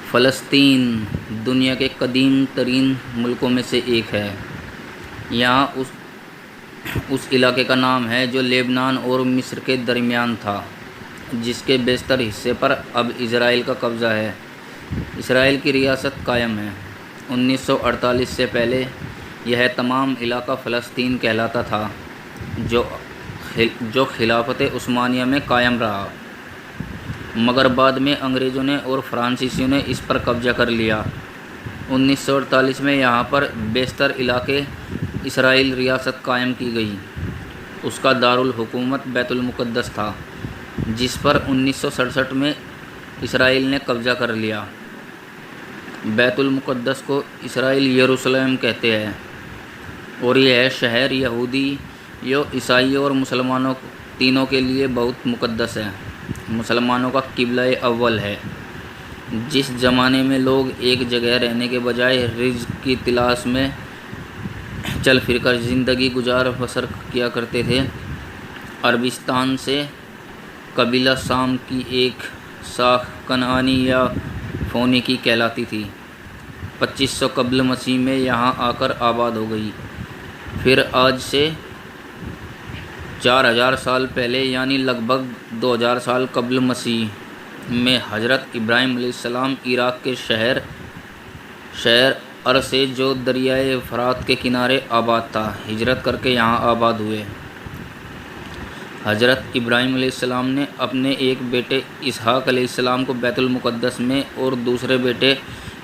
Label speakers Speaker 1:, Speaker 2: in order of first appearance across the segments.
Speaker 1: فلسطین دنیا کے قدیم ترین ملکوں میں سے ایک ہے۔ یہاں اس علاقے کا نام ہے جو لبنان اور مصر کے درمیان تھا، جس کے بیشتر حصے پر اب اسرائیل کا قبضہ ہے۔ اسرائیل کی ریاست قائم ہے۔ 1948 سے پہلے یہ تمام علاقہ فلسطین کہلاتا تھا، جو خلافت عثمانیہ میں قائم رہا، مگر بعد میں انگریزوں نے اور فرانسیسیوں نے اس پر قبضہ کر لیا۔ 1948 میں یہاں پر بیشتر علاقے اسرائیل ریاست قائم کی گئی۔ اس کا دارالحکومت بیت المقدس تھا، جس پر 1967 میں اسرائیل نے قبضہ کر لیا۔ بیت المقدس کو اسرائیل یروشلم کہتے ہیں، اور یہ شہر یہودیوں، عیسائیوں اور مسلمانوں تینوں کے لیے بہت مقدس ہے۔ مسلمانوں کا قبلہ اول ہے۔ جس زمانے میں لوگ ایک جگہ رہنے کے بجائے رزق کی تلاش میں چل پھر کر زندگی گزار بسر کیا کرتے تھے، عربستان سے قبیلہ شام کی ایک شاخ کنعانی یا فونیکی کہلاتی تھی، 2500 قبل مسیح میں یہاں آ کر آباد ہو گئی۔ پھر آج سے 4000 سال پہلے، یعنی لگ بھگ 2000 سال قبل مسیح میں، حضرت ابراہیم علیہ السلام عراق کے شہر سے جو دریائے فرات کے کنارے آباد تھا، ہجرت کر کے یہاں آباد ہوئے۔ حضرت ابراہیم علیہ السلام نے اپنے ایک بیٹے اسحاق علیہ السلام کو بیت المقدس میں اور دوسرے بیٹے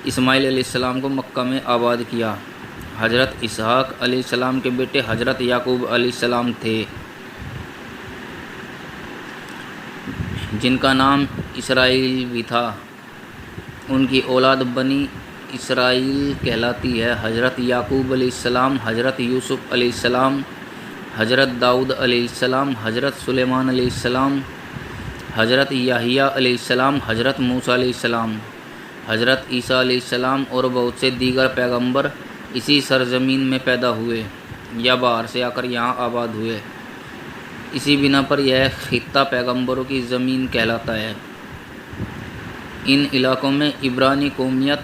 Speaker 1: اسماعیل علیہ السلام کو مکہ میں آباد کیا۔ حضرت اسحاق علیہ السلام کے بیٹے حضرت یعقوب علیہ السلام تھے، جن کا نام اسرائیل بھی تھا۔ ان کی اولاد بنی اسرائیل کہلاتی ہے۔ حضرت یعقوب علیہ السلام، حضرت یوسف علیہ السلام، حضرت داؤد علیہ السلام، حضرت سلیمان علیہ السلام، حضرت یحییٰ علیہ السلام، حضرت موسیٰ علیہ السلام، حضرت عیسیٰ علیہ السلام اور بہت سے دیگر پیغمبر اسی سرزمین میں پیدا ہوئے یا باہر سے آ کر یہاں آباد ہوئے۔ اسی بنا پر یہ خطہ پیغمبروں کی زمین کہلاتا ہے۔ ان علاقوں میں عبرانی قومیت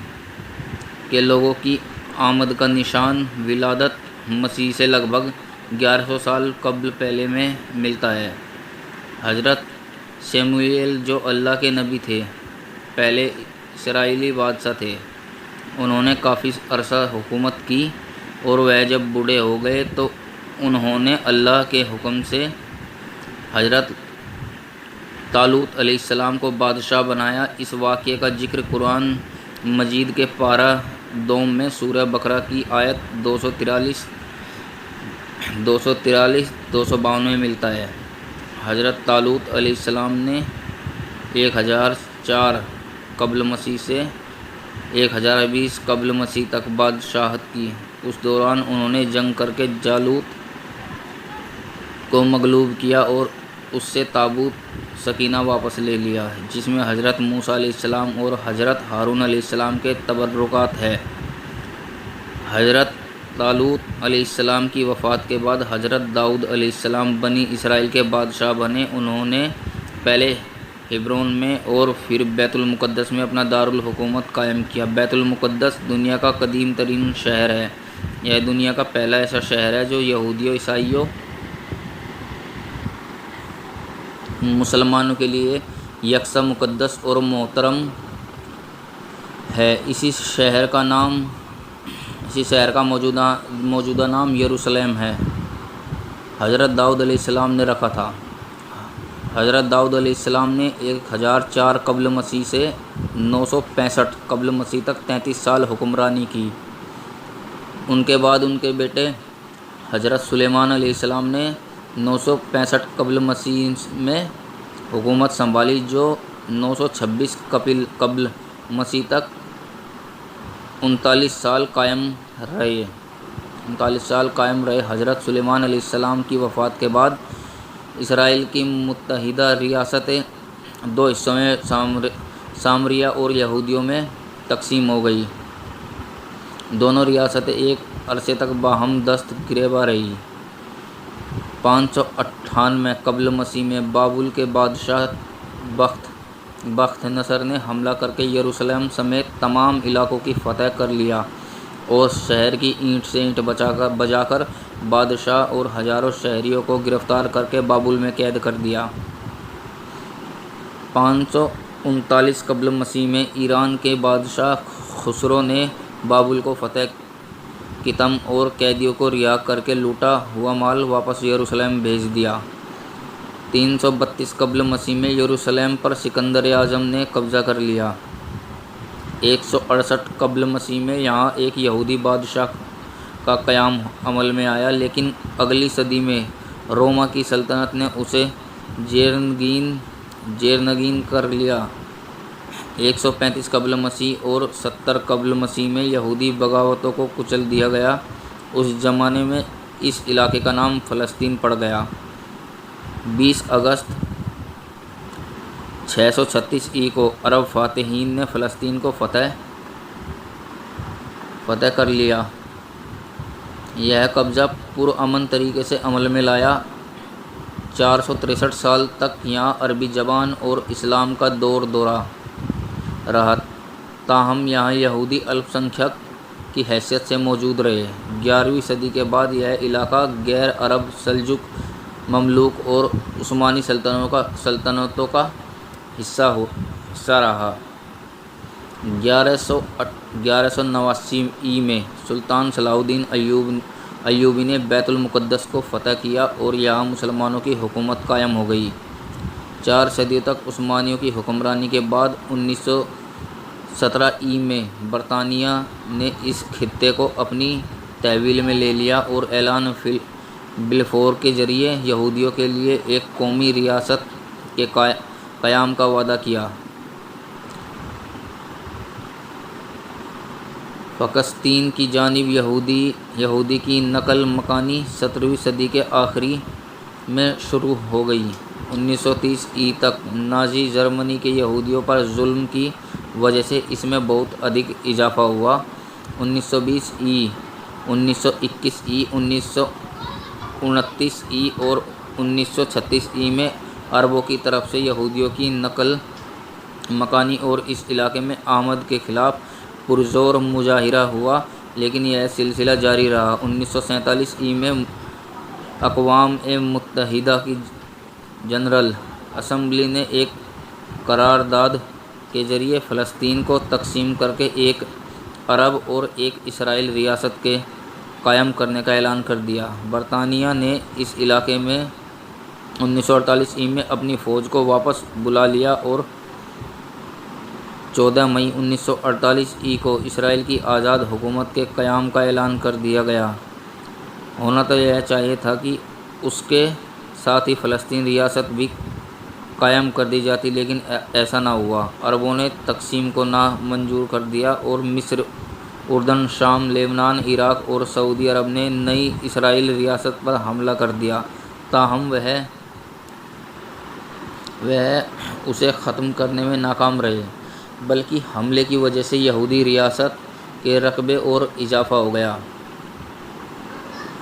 Speaker 1: کے لوگوں کی آمد کا نشان ولادت مسیح سے لگ بھگ 1100 سال قبل پہلے میں ملتا ہے۔ حضرت شموئیل جو اللہ کے نبی تھے، پہلے اسرائیلی بادشاہ تھے۔ انہوں نے کافی عرصہ حکومت کی، اور وہ جب بوڑھے ہو گئے تو انہوں نے اللہ کے حکم سے حضرت طالوت علیہ السلام کو بادشاہ بنایا۔ اس واقعے کا ذکر قرآن مجید کے پارہ 2 میں سورہ بقرہ کی آیت 243 252 میں ملتا ہے۔ حضرت طالوت علیہ السلام نے 1004 قبل مسیح سے 1020 قبل مسیح تک بادشاہت کی۔ اس دوران انہوں نے جنگ کر کے جالوت کو مغلوب کیا اور اس سے تابوت سکینہ واپس لے لیا، جس میں حضرت موسیٰ علیہ السلام اور حضرت ہارون علیہ السلام کے تبرکات ہیں۔ حضرت طالوت علیہ السلام کی وفات کے بعد حضرت داؤد علیہ السلام بنی اسرائیل کے بادشاہ بنے۔ انہوں نے پہلے ہبرون میں اور پھر بیت المقدس میں اپنا دارالحکومت قائم کیا۔ بیت المقدس دنیا کا قدیم ترین شہر ہے۔ یہ دنیا کا پہلا ایسا شہر ہے جو یہودیوں، عیسائیوں، مسلمانوں کے لیے یکساں مقدس اور محترم ہے۔ اسی شہر کا موجودہ نام یروشلم ہے۔ حضرت داؤد علیہ السلام نے رکھا تھا۔ حضرت داؤد علیہ السلام نے 1004 قبل مسیح سے 965 قبل مسیح تک 33 سال حکمرانی کی۔ ان کے بعد ان کے بیٹے حضرت سلیمان علیہ السلام نے 965 قبل مسیح میں حکومت سنبھالی، جو 926 قبل مسیح تک 39 سال قائم رہے۔ حضرت سلیمان علیہ السلام کی وفات کے بعد اسرائیل کی متحدہ ریاستیں 2 حصوں میں سامریہ اور یہودیوں میں تقسیم ہو گئی۔ دونوں ریاستیں ایک عرصے تک باہم دست گریباں رہیں۔ 598 قبل مسیح میں بابل کے بادشاہ بخت بخت نصر نے حملہ کر کے یروشلم سمیت تمام علاقوں کی فتح کر لیا اور شہر کی اینٹ سے اینٹ بجا کر بادشاہ اور ہزاروں شہریوں کو گرفتار کر کے بابل میں قید کر دیا۔ 539 قبل مسیح میں ایران کے بادشاہ خسرو نے بابل کو فتح کتم اور قیدیوں کو رہا کر کے لوٹا ہوا مال واپس یروشلم بھیج دیا۔ 332 قبل مسیح میں یروشلم پر سکندر اعظم نے قبضہ کر لیا۔ 168 قبل مسیح میں یہاں ایک یہودی بادشاہ کا قیام عمل میں آیا، لیکن اگلی صدی میں روما کی سلطنت نے اسے زیرنگین کر لیا۔ 135 قبل مسیح اور 70 قبل مسیح میں یہودی بغاوتوں کو کچل دیا گیا۔ اس زمانے میں اس علاقے کا نام فلسطین پڑ گیا۔ 20 اگست 636 کو عرب فاتحین نے فلسطین کو فتح کر لیا۔ یہ قبضہ پرامن طریقے سے عمل میں لایا۔ 463 سال تک یہاں عربی زبان اور اسلام کا دورہ رہا، تاہم یہاں یہودی الپ سنکھیک کی حیثیت سے موجود رہے۔ 11ویں صدی کے بعد یہ علاقہ غیر عرب سلجوق، مملوک اور عثمانی سلطنتوں کا حصہ رہا۔ 1189 میں سلطان صلاح الدین ایوبی نے بیت المقدس کو فتح کیا اور یہاں مسلمانوں کی حکومت قائم ہو گئی۔ 4 صدیوں تک عثمانیوں کی حکمرانی کے بعد 1917 میں برطانیہ نے اس خطے کو اپنی تحویل میں لے لیا اور اعلان بلفور کے ذریعے یہودیوں کے لیے ایک قومی ریاست کے قیام کا وعدہ کیا۔ فلسطین کی جانب یہودی کی نقل مکانی 17ویں صدی کے آخری میں شروع ہو گئی۔ 1930 تک نازی جرمنی کے یہودیوں پر ظلم کی وجہ سے اس میں بہت ادھک اضافہ ہوا۔ 1920 1921 1929 اور 1936 میں عربوں کی طرف سے یہودیوں کی نقل مکانی اور اس علاقے میں آمد کے خلاف پرزور مظاہرہ ہوا، لیکن یہ سلسلہ جاری رہا۔ 1947 میں اقوام متحدہ کی جنرل اسمبلی نے ایک قرارداد کے ذریعے فلسطین کو تقسیم کر کے ایک عرب اور ایک اسرائیل ریاست کے قائم کرنے کا اعلان کر دیا۔ برطانیہ نے اس علاقے میں 1948 میں اپنی فوج کو واپس بلا لیا اور 14 مئی 1948 کو اسرائیل کی آزاد حکومت کے قیام کا اعلان کر دیا گیا۔ ہونا تو یہ چاہیے تھا کہ اس کے ساتھ ہی فلسطین ریاست بھی قائم کر دی جاتی، لیکن ایسا نہ ہوا۔ عربوں نے تقسیم کو نامنظور کر دیا اور مصر، اردن، شام، لبنان، عراق اور سعودی عرب نے نئی اسرائیل ریاست پر حملہ کر دیا، تاہم وہ اسے ختم کرنے میں ناکام رہے، بلکہ حملے کی وجہ سے یہودی ریاست کے رقبے اور اضافہ ہو گیا۔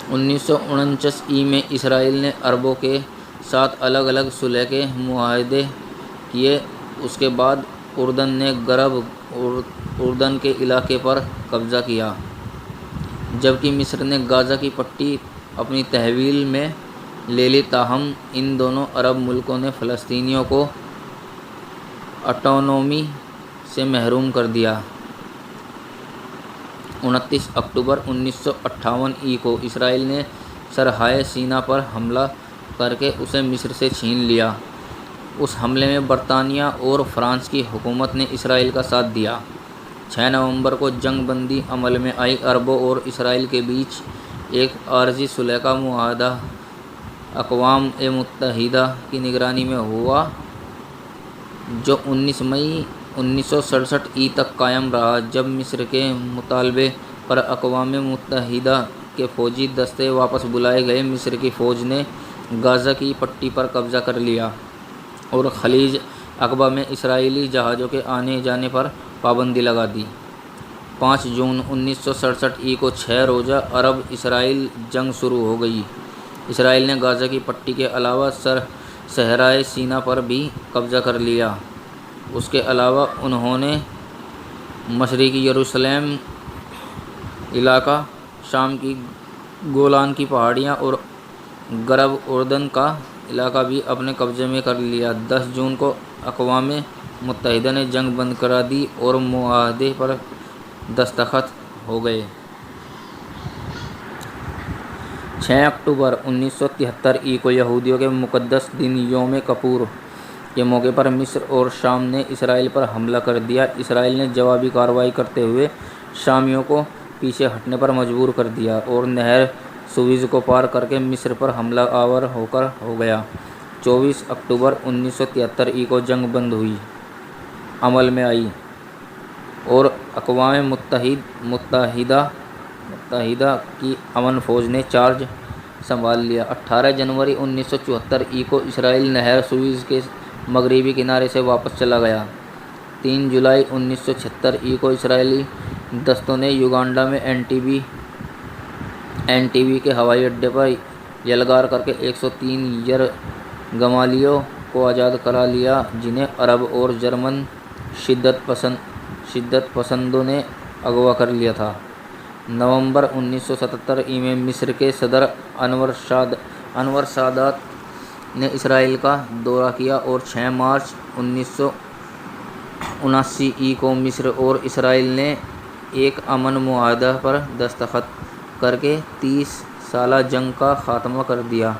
Speaker 1: 1949 میں اسرائیل نے عربوں کے ساتھ الگ الگ صلح کے معاہدے کیے۔ اس کے بعد اردن نے غرب اردن کے علاقے پر قبضہ کیا، جبکہ مصر نے غزہ کی پٹی اپنی تحویل میں لے لی، تاہم ان دونوں عرب ملکوں نے فلسطینیوں کو آٹونومی سے محروم کر دیا۔ 29 اکتوبر 1958 کو اسرائیل نے صحرائے سینا پر حملہ کر کے اسے مصر سے چھین لیا۔ اس حملے میں برطانیہ اور فرانس کی حکومت نے اسرائیل کا ساتھ دیا۔ 6 نومبر کو جنگ بندی عمل میں آئی۔ عربوں اور اسرائیل کے بیچ ایک عارضی صلح کا معاہدہ اقوام متحدہ کی نگرانی میں ہوا، جو 19 مئی 1967 تک قائم رہا۔ جب مصر کے مطالبے پر اقوام متحدہ کے فوجی دستے واپس بلائے گئے، مصر کی فوج نے غزہ کی پٹی پر قبضہ کر لیا اور خلیج عقبہ میں اسرائیلی جہازوں کے آنے جانے پر پابندی لگا دی۔ 5 جون 1967 کو 6 روزہ عرب اسرائیل جنگ شروع ہو گئی۔ اسرائیل نے غزہ کی پٹی کے علاوہ صحرائے سینا پر بھی قبضہ کر لیا۔ اس کے علاوہ انہوں نے مشرقی یروشلم علاقہ، شام کی گولان کی پہاڑیاں اور غرب اردن کا علاقہ بھی اپنے قبضے میں کر لیا۔ 10 جون کو اقوام متحدہ نے جنگ بند کرا دی اور معاہدے پر دستخط ہو گئے۔ 6 اکتوبر 1973 کو یہودیوں کے مقدس دن یوم کپور کے موقع پر مصر اور شام نے اسرائیل پر حملہ کر دیا۔ اسرائیل نے جوابی کارروائی کرتے ہوئے شامیوں کو پیچھے ہٹنے پر مجبور کر دیا اور نہر سویز کو پار کر کے مصر پر حملہ آور ہو گیا۔ 24 اکتوبر 1973 کو جنگ بند ہوئی، عمل میں آئی اور اقوام متحدہ کی امن فوج نے چارج سنبھال لیا۔ 18 جنوری 1974 کو اسرائیل نہر سویز کے مغربی کنارے سے واپس چلا گیا۔ 3 جولائی 1976 کو اسرائیلی دستوں نے یوگانڈا میں اینٹیبی کے ہوائی اڈے پر یلغار کر کے 103 یرغمالیوں کو آزاد کرا لیا، جنہیں عرب اور جرمن شدت پسندوں نے اغوا کر لیا تھا۔ نومبر 1977 میں مصر کے صدر انور سادات نے اسرائیل کا دورہ کیا اور 6 مارچ 1979 کو مصر اور اسرائیل نے ایک امن معاہدہ پر دستخط کر کے 30 سالہ جنگ کا خاتمہ کر دیا۔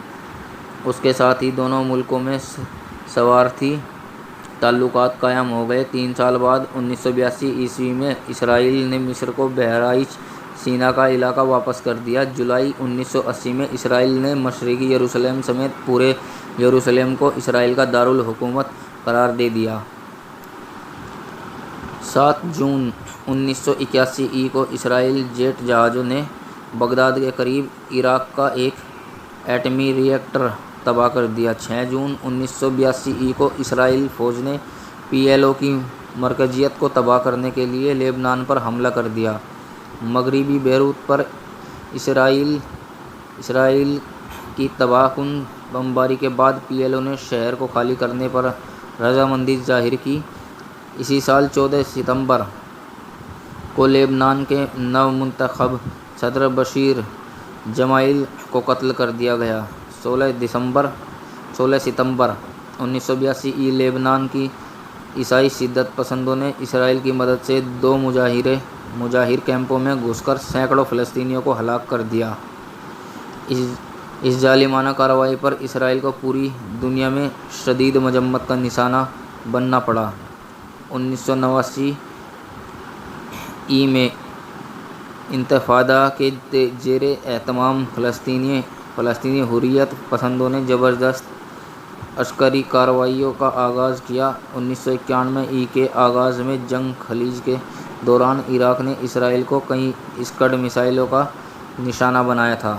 Speaker 1: اس کے ساتھ ہی دونوں ملکوں میں سفارتی تعلقات قائم ہو گئے۔ 3 سال بعد 1982 میں اسرائیل نے مصر کو بحیرہ سینا کا علاقہ واپس کر دیا۔ جولائی 1980 میں اسرائیل نے مشرقی یروشلم سمیت پورے یروشلم کو اسرائیل کا دارالحکومت قرار دے دیا۔ 7 جون 1981 کو اسرائیلی جیٹ جہازوں نے بغداد کے قریب عراق کا ایک ایٹمی ری ایکٹر تباہ کر دیا۔ 6 جون 1982 کو اسرائیلی فوج نے PLO کی مرکزیت کو تباہ کرنے کے لیے لبنان پر حملہ کر دیا۔ مغربی بیروت پر اسرائیل کی تباہ کن بمباری کے بعد PLO نے شہر کو خالی کرنے پر رضامندی ظاہر کی۔ اسی سال 14 ستمبر کو لبنان کے نومنتخب صدر بشیر جمائل کو قتل کر دیا گیا۔ 16 ستمبر 1982 لبنان کی عیسائی شدت پسندوں نے اسرائیل کی مدد سے 2 مظاہر کیمپوں میں گھس کر سینکڑوں فلسطینیوں کو ہلاک کر دیا۔ اس ظالمانہ کارروائی پر اسرائیل کو پوری دنیا میں شدید مذمت کا نشانہ بننا پڑا۔ 1989 میں انتفاضہ کے زیر اہتمام فلسطینی حریت پسندوں نے زبردست عسکری کارروائیوں کا آغاز کیا۔ 1991 کے آغاز میں جنگ خلیج کے دوران عراق نے اسرائیل کو کئی اسکڈ میزائلوں کا نشانہ بنایا تھا۔